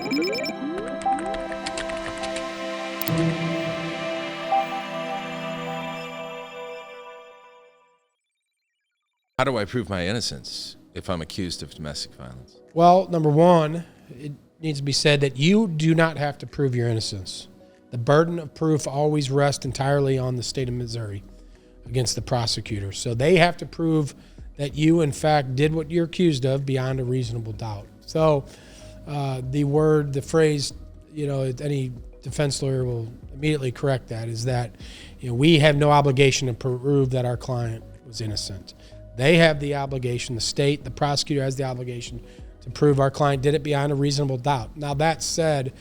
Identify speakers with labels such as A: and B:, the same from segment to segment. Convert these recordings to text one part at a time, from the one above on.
A: How do I prove my innocence if I'm accused of domestic violence?
B: Well, number one, it needs to be said that you do not have to prove your innocence. The burden of proof always rests entirely on the state of Missouri against the prosecutor. So they have to prove that you, in fact, did what you're accused of beyond a reasonable doubt. So the phrase, any defense lawyer will immediately correct that, is that we have no obligation to prove that our client was innocent. They have the obligation, the state, the prosecutor has the obligation to prove our client did it beyond a reasonable doubt. Now, that said,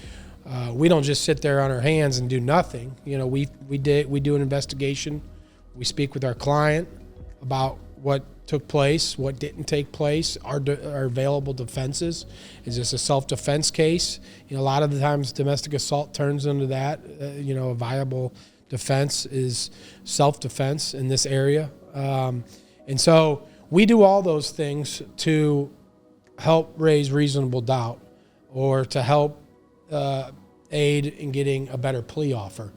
B: we don't just sit there on our hands and do nothing. We do an investigation. We speak with our client about what took place, what didn't take place, our available defenses. Is this a self-defense case? A lot of the times domestic assault turns into that. A viable defense is self-defense in this area. And so we do all those things to help raise reasonable doubt or to help aid in getting a better plea offer.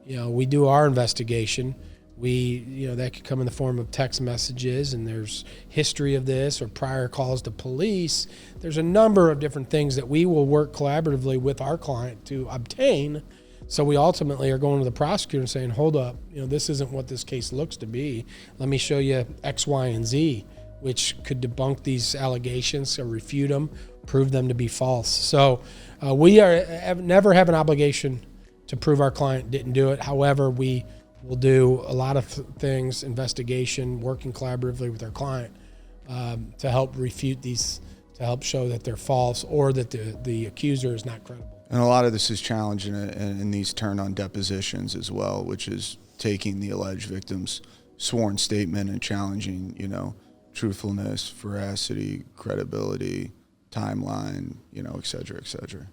B: We do our investigation. That could come in the form of text messages, and there's history of this or prior calls to police. There's a number of different things that we will work collaboratively with our client to obtain. So we ultimately are going to the prosecutor and saying, hold up, this isn't what this case looks to be. Let me show you X, Y, and Z, which could debunk these allegations or refute them, prove them to be false. So we never have an obligation to prove our client didn't do it. However, we will do a lot of things, investigation, working collaboratively with our client to help refute these, to help show that they're false or that the accuser is not credible.
C: And a lot of this is challenged in these turn-on depositions as well, which is taking the alleged victim's sworn statement and challenging, truthfulness, veracity, credibility, timeline, et cetera, et cetera.